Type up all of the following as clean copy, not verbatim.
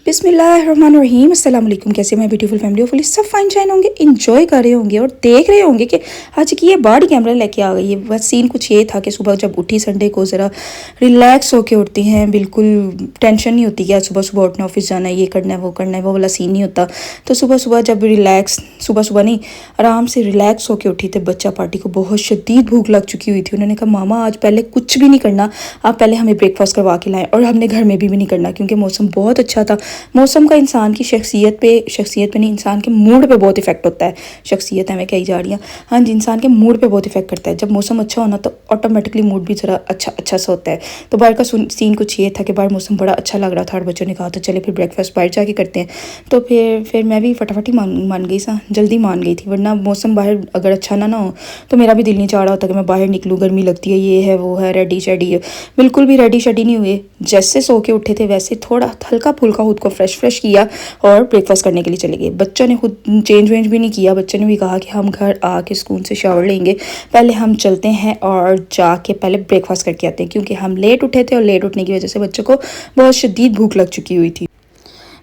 बिस्मिल्लाहिर्रहमानिर्रहीम अस्सलाम वालेकुम। कैसे मैं ब्यूटीफुल फैमिली फुली सब फाइन शाइन होंगे, इंजॉय कर रहे होंगे और देख रहे होंगे कि आज की ये बॉडी कैमरा लेके आ गई है। बस सीन कुछ ये था कि सुबह जब उठी संडे को ज़रा रिलैक्स होके उठती हैं, बिल्कुल टेंशन नहीं होती कि आज सुबह सुबह उठना, ऑफिस जाना है, ये करना है, वो करना है, वो वाला सीन नहीं होता। तो सुबह सुबह जब रिलैक्स सुबह नहीं आराम से रिलैक्स होके उठी तो बच्चा पार्टी को बहुत शदीद भूख लग चुकी हुई थी। उन्होंने कहा मामा आज पहले कुछ भी नहीं करना, आप पहले हमें ब्रेकफास्ट करवा के लाएं। और हमने घर में भी नहीं करना क्योंकि मौसम बहुत अच्छा था। मौसम का इंसान की शख्सियत पे नहीं, इंसान के मूड पे बहुत इफेक्ट होता है। शख्सियत है मैं कही जा रही हूँ, हाँ जी, इंसान के मूड पे बहुत इफेक्ट करता है। जब मौसम अच्छा होना तो ऑटोमेटिकली मूड भी ज़रा अच्छा सा होता है। तो बाहर का सीन कुछ ये था कि बाहर मौसम बड़ा अच्छा लग रहा था और बच्चों ने कहा तो चले फिर ब्रेकफास्ट बाहर जाके करते हैं। तो फिर मैं भी फटाफट ही मान गई सा, जल्दी मान गई थी। वरना मौसम बाहर अगर अच्छा ना हो तो मेरा भी दिल नहीं चाह रहा होता कि मैं बाहर निकलूँ, गर्मी लगती है, ये है वो है, रेडी शेडी है। बिल्कुल भी रेडी शेडी नहीं हुए, जैसे सो के उठे थे वैसे थोड़ा हल्का फुल्का खुद को फ्रेश किया और ब्रेकफास्ट करने के लिए चले गए। बच्चों ने खुद चेंज वेंज भी नहीं किया। बच्चों ने भी कहा कि हम घर आके स्कूल से शावर लेंगे, पहले हम चलते हैं और जाके पहले ब्रेकफास्ट करके आते हैं, क्योंकि हम लेट उठे थे और लेट उठने की वजह से बच्चों को बहुत शदीद भूख लग चुकी हुई थी।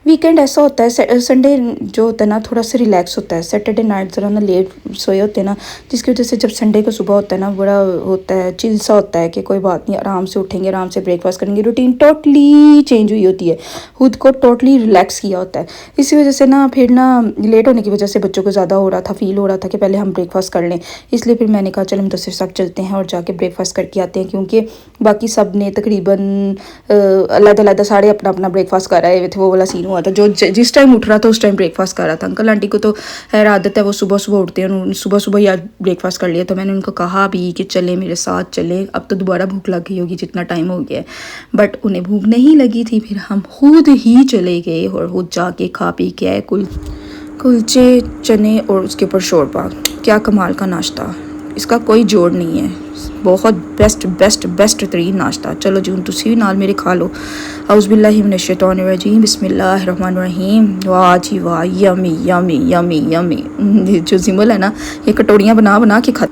वीकेंड ऐसा होता है, संडे जो होता है ना थोड़ा सा रिलैक्स होता है। सैटरडे नाइट ज़रा ना लेट सोए होते हैं ना, जिसकी वजह से जब संडे को सुबह होता है ना बड़ा होता है, चिल सा होता है कि कोई बात नहीं, आराम से उठेंगे, आराम से ब्रेकफास्ट करेंगे। रूटीन टोटली चेंज हुई होती है, खुद को टोटली रिलैक्स किया होता है। इसी वजह से ना फिर ना लेट होने की वजह से बच्चों को ज़्यादा हो रहा था, फील हो रहा था कि पहले हम ब्रेकफास्ट कर लें। इसलिए फिर मैंने कहा चलो हम दूसरे साथ चलते हैं और जाके ब्रेकफास्ट करके आते हैं, क्योंकि बाकी सब ने तकरीबन अलग सारे अपना अपना ब्रेकफास्ट कर रहे थे। वो वाला सीन हुआ था, जो जिस टाइम उठ रहा था उस टाइम ब्रेकफास्ट कर रहा था। अंकल आंटी को तो खैर आदत है, वो सुबह सुबह उठते हैं, उन्होंने सुबह सुबह ही आज ब्रेकफास्ट कर लिया। तो मैंने उनको कहा भी कि चले मेरे साथ चले, अब तो दोबारा भूख लग गई होगी जितना टाइम हो गया है। बट उन्हें भूख नहीं लगी थी, फिर हम खुद ही चले गए और खुद जाके खा पी के आए कुलचे चने और उसके ऊपर शोरबा। क्या कमाल का नाश्ता, इसका कोई जोड़ नहीं है, बहुत बेस्ट तरीन नाश्ता। चलो जी, तुसी भी नाल मेरे खा लो। औज़ुबिल्लाहि मिनश्शैतानिर्रजीम, बिस्मिल्लाहिर्रहमानिर्रहीम। वाह जी वाह, यमी यमी यमी यमी। जो जिमल है ना, ये कटोरियाँ बना के खा।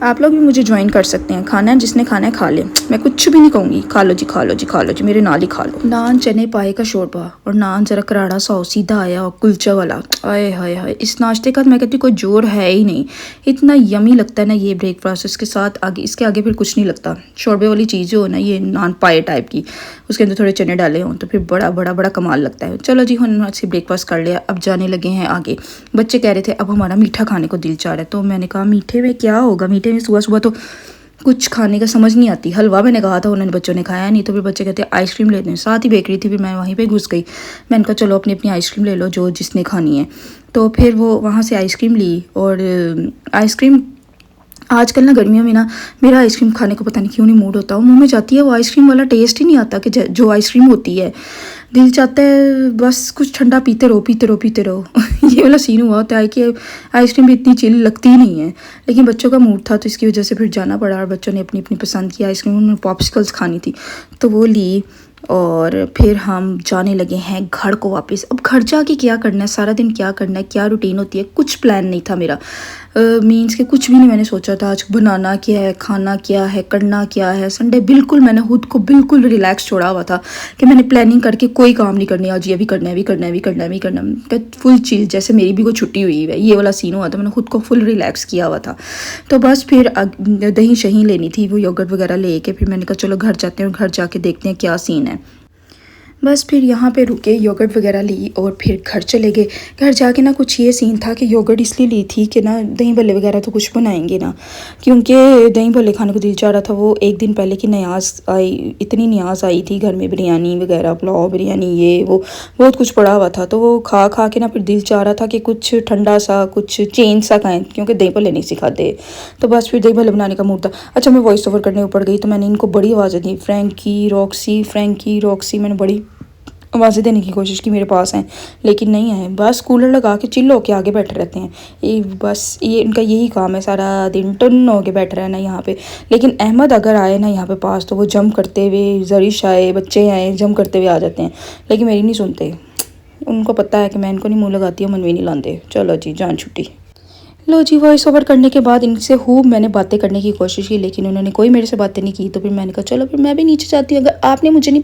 आप लोग भी मुझे ज्वाइन कर सकते हैं, खाना है जिसने खाना है खा ले, मैं कुछ भी नहीं कहूँगी। खा लो जी, मेरे नाल ही खा लो। नान चने पाए का शोरबा और नान जरा कराड़ा सा सीधा आया और कुलचा वाला, आए हाय हाय, इस नाश्ते का मैं कहती कोई जोर है ही नहीं। इतना यमी लगता है ना ये ब्रेकफास्ट, इसके आगे फिर कुछ नहीं लगता। शोरबे वाली चीज़ जो हो ना, ये नान पाए टाइप की, उसके अंदर थोड़े चने डाले हों तो फिर बड़ा कमाल लगता है। चलो जी, हमने अच्छी ब्रेकफास्ट कर लिया, अब जाने लगे हैं आगे। बच्चे कह रहे थे अब हमारा मीठा खाने को दिल चाह रहा है, तो मैंने कहा मीठे में क्या होगा, मीठे में सुबह सुबह तो कुछ खाने का समझ नहीं आती। हलवा मैंने कहा था, उन्होंने बच्चों ने खाया नहीं, तो फिर बच्चे कहते आइसक्रीम लेते हैं, साथ ही बेकरी थी, फिर मैं वहीं पे घुस गई। मैंने कहा चलो अपनी आइसक्रीम ले लो जो जिसने खानी है। तो फिर वो वहाँ से आइसक्रीम ली। और आइसक्रीम आजकल ना गर्मियों में ना मेरा आइसक्रीम खाने को पता नहीं क्यों नहीं मूड होता, वो मुँह में जाती है वो आइसक्रीम वाला टेस्ट ही नहीं आता कि जो आइसक्रीम होती है। दिल चाहता है बस कुछ ठंडा पीते रहो। ये वाला सीन हुआ होता है कि आइसक्रीम भी इतनी चिल लगती ही नहीं है, लेकिन बच्चों का मूड था तो इसकी वजह से फिर जाना पड़ा। और बच्चों ने अपनी पसंद की आइसक्रीम, उन्होंने पॉप्सिकल्स खानी थी तो वो ली। और फिर हम जाने लगे हैं घर को वापस। अब घर जाके क्या करना है, सारा दिन क्या करना है, क्या रूटीन होती है, कुछ प्लान नहीं था मेरा। मीन्स के कुछ भी नहीं मैंने सोचा था आज बनाना क्या है, खाना क्या है, करना क्या है। संडे बिल्कुल मैंने खुद को बिल्कुल रिलैक्स छोड़ा हुआ था कि मैंने प्लानिंग करके कोई काम नहीं करनी, आज ये भी करना है, फुल चिल, जैसे मेरी भी कोई छुट्टी हुई है, ये वाला सीन हुआ था। मैंने खुद को फुल रिलैक्स किया हुआ था। तो बस फिर दही शही लेनी थी, वो योगर्ट वगैरह लेके फिर मैंने कहा चलो घर जाते हैं और घर जाके देखते हैं क्या सीन है। बस फिर यहाँ पे रुके, योगर्ट वगैरह ली और फिर घर चले गए। घर जाके ना कुछ ये सीन था कि योगर्ट इसलिए ली थी कि ना दही भल्ले वगैरह तो कुछ बनाएंगे ना, क्योंकि दही भल्ले खाने को दिल चाह रहा था। वो एक दिन पहले की न्याज आई, इतनी न्याज आई थी घर में, बिरयानी वगैरह, पुलाव बिरयानी, ये वो बहुत कुछ पड़ा हुआ था। तो वो खा के ना फिर दिल चाह रहा था कि कुछ ठंडा सा, कुछ चेंज सा खाएँ, क्योंकि दही भल्ले नहीं सिखाते। तो बस फिर दही भल्ले बनाने का मूड था। अच्छा, मैं वॉइस ओवर करने ऊपर गई तो मैंने इनको बड़ी आवाज़ें दी, फ्रैंकी रॉक्सी, मैंने बड़ी आवाज़ें देने की कोशिश की, मेरे पास हैं लेकिन नहीं आए। बस कूलर लगा के चिल्ल होके आगे बैठे रहते हैं। ये इनका यही काम है, सारा दिन टन होके बैठ रहना यहाँ पे। लेकिन अहमद अगर आए ना यहाँ पे पास तो वो जम करते हुए, जरिश आए, बच्चे आए, जम करते हुए आ जाते हैं। लेकिन मेरी नहीं सुनते, उनको पता है कि मैं इनको नहीं मुँह लगाती हूँ, मन भी नहीं लाते। चलो जी, जान छुट्टी। लो जी, वॉइस ओवर करने के बाद इनसे खूब मैंने बातें करने की कोशिश की, लेकिन उन्होंने कोई मेरे से बातें नहीं की। तो फिर मैंने कहा चलो फिर मैं भी नीचे जाती हूँ, अगर आपने मुझे नहीं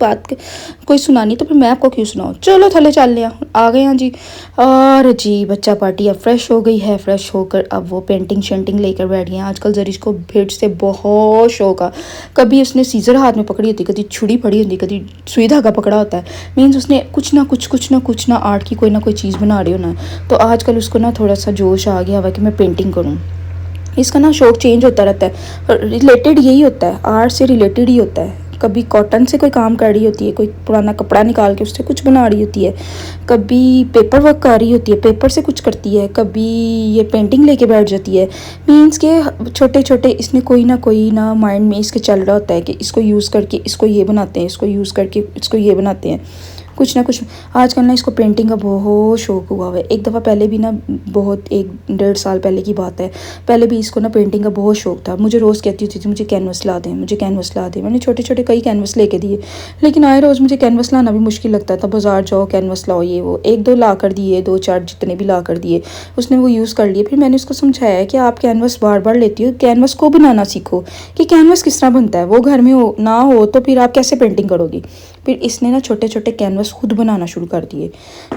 कोई सुनानी तो फिर मैं आपको क्यों सुनाऊँ, चलो थले चल लिया। आ गए हैं जी। और जी बच्चा पार्टी अब फ्रेश हो गई है, फ्रेश होकर अब वो पेंटिंग शेंटिंग लेकर बैठ गए हैं। आजकल जरीश को भेड़ से बहुत शौक है। कभी उसने सीज़र हाथ में पकड़ी होती, कभी छुरी पड़ी होती, कभी सुई धागा पकड़ा होता है। मीन्स उसने कुछ ना आर्ट की कोई ना कोई चीज़ बना रही होना। तो आजकल उसको ना थोड़ा सा जोश आ गया हुआ कि मैं पेंटिंग करूँ। इसका ना शौक चेंज होता रहता है, रिलेटेड यही होता है, आर्ट से रिलेटेड ही होता है। कभी कॉटन से कोई काम कर रही होती है, कोई पुराना कपड़ा निकाल के उससे कुछ बना रही होती है, कभी पेपर वर्क कर रही होती है, पेपर से कुछ करती है, कभी ये पेंटिंग लेके बैठ जाती है। मीन्स के छोटे छोटे इसने कोई ना माइंड में इसके चल रहा होता है कि इसको यूज़ करके इसको ये बनाते हैं, इसको यूज़ करके इसको ये बनाते हैं, कुछ ना कुछ। आजकल ना इसको पेंटिंग का बहुत शौक़ हुआ है। एक दफ़ा पहले भी ना, बहुत 1-1.5 साल पहले की बात है, पहले भी इसको ना पेंटिंग का बहुत शौक़ था। मुझे रोज़ कहती होती थी मुझे कैनवस ला दें, मुझे कैनवस ला दें। मैंने छोटे छोटे कई कैनवस लेके दिए, लेकिन आए रोज़ मुझे कैनवस लाना भी मुश्किल लगता था। बाज़ार जाओ कैनवस लाओ, ये वो 1-2 ला कर दिए, 2-4 जितने भी ला कर दिए उसने वो यूज़ कर लिए। फिर मैंने उसको समझाया कि आप कैनवस बार बार लेती हो, कैनवस को बनाना सीखो कि कैनवस किस तरह बनता है। वो घर में ना हो तो फिर आप कैसे पेंटिंग करोगी। फिर इसने ना छोटे छोटे कैनवस खुद बनाना शुरू कर दिए।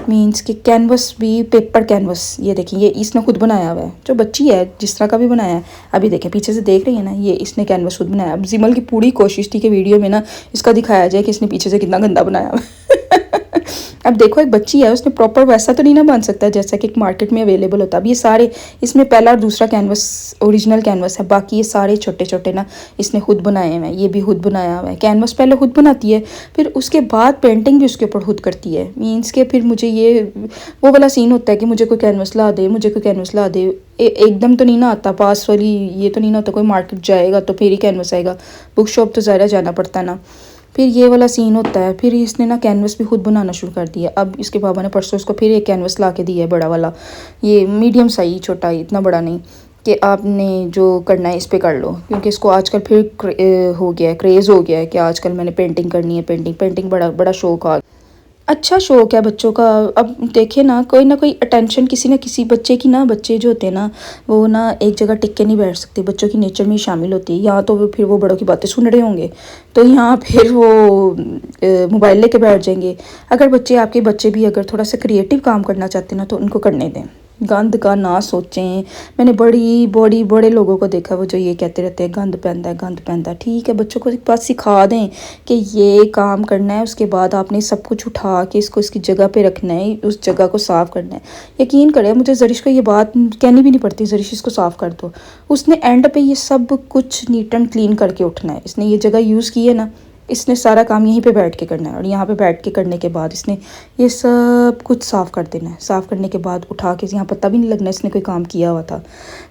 मीन्स कि कैनवस भी, पेपर कैनवस, ये देखिए ये इसने खुद बनाया हुआ है। जो बच्ची है जिस तरह का भी बनाया है, अभी देखें पीछे से देख रही है ना, ये इसने कैनवस खुद बनाया। अब जिमल की पूरी कोशिश थी कि वीडियो में ना इसका दिखाया जाए कि इसने पीछे से कितना गंदा बनाया हुआ है। अब देखो एक बच्ची है, उसने प्रॉपर वैसा तो नहीं ना बन सकता जैसा कि मार्केट में अवेलेबल होता है। अब ये सारे इसमें पहला और दूसरा कैनवस ओरिजिनल कैनवस है, बाकी ये सारे छोटे छोटे ना इसने खुद बनाए हुए हैं। ये भी खुद बनाया हुआ है। कैनवस पहले खुद बनाती है, फिर उसके बाद पेंटिंग भी उसके ऊपर खुद करती है। मीन्स के फिर मुझे ये वो वाला सीन होता है कि मुझे कोई कैनवस ला दे, मुझे कोई कैनवस ला दे। एकदम तो नहीं ना आता, पास वाली ये तो नहीं ना होता, कोई मार्केट जाएगा तो फिर ही कैनवस आएगा, बुक शॉप तो ज़्यादा जाना पड़ता ना। फिर ये वाला सीन होता है। फिर इसने ना कैनवस भी खुद बनाना शुरू कर दिया। अब इसके पापा ने परसों इसको फिर एक कैनवस ला के दिया है, बड़ा वाला, ये मीडियम साइज, छोटा, इतना बड़ा नहीं, कि आपने जो करना है इस पे कर लो। क्योंकि इसको आजकल फिर हो गया है, क्रेज़ हो गया है कि आजकल मैंने पेंटिंग करनी है, पेंटिंग बड़ा बड़ा शौक आ, अच्छा शौक है बच्चों का। अब देखे ना कोई अटेंशन किसी ना किसी बच्चे की ना, बच्चे जो होते हैं ना वो ना एक जगह टिक के नहीं बैठ सकते, बच्चों की नेचर में ही शामिल होती है। यहाँ तो फिर वो बड़ों की बातें सुन रहे होंगे तो यहाँ फिर वो मोबाइल लेके बैठ जाएंगे। अगर आपके बच्चे भी अगर थोड़ा सा क्रिएटिव काम करना चाहते हैं ना तो उनको करने दें, गंद का ना सोचें। मैंने बड़े लोगों को देखा वो जो ये कहते रहते हैं गंद पैंदा। ठीक है, बच्चों को एक बात सिखा दें कि ये काम करना है, उसके बाद आपने सब कुछ उठा के इसको इसकी जगह पे रखना है, उस जगह को साफ़ करना है। यकीन करें मुझे जरीश को ये बात कहनी भी नहीं पड़ती, जरीश इसको साफ़ कर दो, उसने एंड पे ये सब कुछ नीट एंड क्लीन करके उठना है। इसने ये जगह यूज़ की है ना, इसने सारा काम यहीं पे बैठ के करना है, और यहाँ पे बैठ के करने के बाद इसने ये सब कुछ साफ़ कर देना है। साफ़ करने के बाद उठा के यहाँ पता भी नहीं लगना इसने कोई काम किया हुआ था।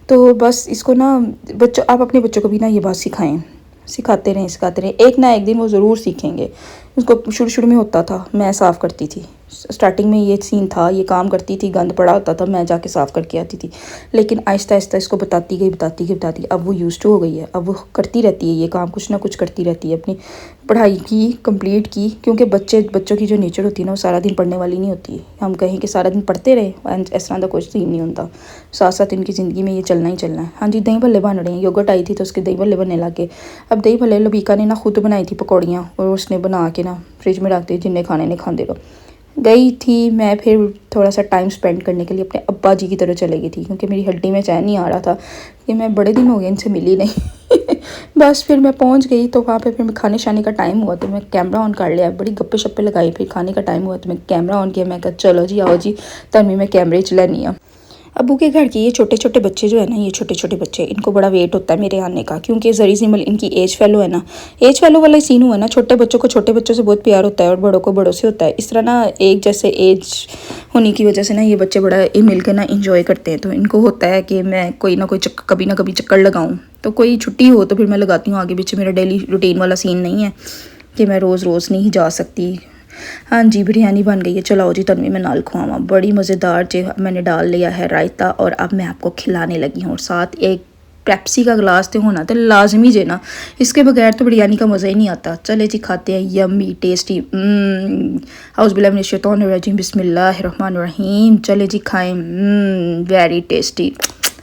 तो बस इसको ना आप अपने बच्चों को भी ना ये बात सिखाते रहें। एक ना एक दिन वो ज़रूर सीखेंगे। उसको शुरू में होता था, मैं साफ़ करती थी, स्टार्टिंग में ये सीन था, ये काम करती थी, गंद पड़ा होता था, मैं जाके साफ़ करके आती थी। लेकिन आहिस्ता आहिस्ता इसको बताती गई, अब वो यूज्ड टू हो गई है। अब वो करती रहती है ये काम, कुछ ना कुछ करती रहती है। अपनी पढ़ाई की कंप्लीट की, क्योंकि बच्चों की जो नेचर होती है ना वो सारा दिन पढ़ने वाली नहीं होती। हम कहें कि सारा दिन पढ़ते रहे, इस तरह का कुछ सीन नहीं होता। साथ साथ इनकी ज़िंदगी में ये चलना ही चलना है। हाँ जी, दही भल्ले बन रहे हैं। योगर्ट आई थी तो उसके दही भल्ले बनने लगे। अब दही भल्ले लबीका ने ना खुद बनाई थी पकौड़ियाँ, और उसने बना के ना फ्रिज में रख दी, जिन्हें खाने ने खाते रहो। गई थी मैं फिर थोड़ा सा टाइम स्पेंड करने के लिए अपने अब्बा जी की तरह चले गई थी, क्योंकि मेरी हड्डी में चैन नहीं आ रहा था कि मैं बड़े दिन हो गए इनसे मिली नहीं। बस फिर मैं पहुंच गई तो वहाँ पे फिर मैं खाने शाने का टाइम हुआ तो मैं कैमरा ऑन कर लिया, बड़ी गप्पे शप्पे लगाई। फिर खाने का टाइम हुआ तो मैं कैमरा ऑन किया। मैं कहा चलो जी आओ जी, तभी मैं कैमरे चलानी आ। अबू के घर के ये छोटे छोटे बच्चे जो है ना, ये छोटे छोटे बच्चे, इनको बड़ा वेट होता है मेरे आने का, क्योंकि जरी जिमल इनकी एज फेलो है ना, एज फेलो वाला सीन हुआ ना। छोटे बच्चों को छोटे बच्चों से बहुत प्यार होता है और बड़ों को बड़ों से होता है। इस तरह ना एक जैसे एज होने की वजह से ना ये बच्चे बड़ा मिल के ना इंजॉय करते हैं। तो इनको होता है कि मैं कभी ना कभी चक्कर लगाऊँ, तो कोई छुट्टी हो तो फिर मैं लगाती हूँ। आगे पीछे मेरा डेली रूटीन वाला सीन नहीं है कि मैं रोज़ नहीं जा सकती। हाँ जी, बिरयानी बन गई है। चलाओ जी तनवी मैं नाल खुआवा, बड़ी मज़ेदार जी। मैंने डाल लिया है रायता और अब मैं आपको खिलाने लगी हूँ। और साथ एक पेप्सी का गिलास तो होना तो लाजमी जे ना, इसके बगैर तो बिरयानी का मज़ा ही नहीं आता। चले जी खाते हैं, यम्मी टेस्टी। औज़ुबिल्लाहि बिस्मिल्लाहिर्रहमानिर्रहीम। चले जी खाएं, वेरी टेस्टी।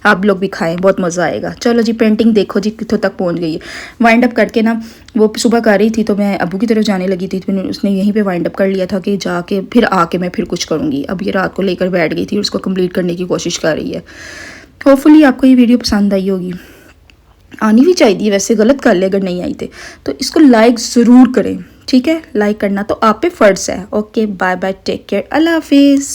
आप लोग भी खाएं, बहुत मज़ा आएगा। चलो जी पेंटिंग देखो जी कितों तक पहुंच गई है। वाइंड अप करके ना वो सुबह कर रही थी तो मैं अबू की तरफ जाने लगी थी, तो उसने यहीं पे वाइंड अप कर लिया था कि जाके फिर आके मैं फिर कुछ करूँगी। अब ये रात को लेकर बैठ गई थी, उसको कंप्लीट करने की कोशिश कर रही है। होपफुली आपको ये वीडियो पसंद आई होगी, आनी भी चाहिए, वैसे गलत कर ले अगर नहीं आई तो इसको लाइक ज़रूर करें, ठीक है। लाइक करना तो आप पे फ़र्ज़ है। Okay bye bye, take care, अल्लाह हाफिज़।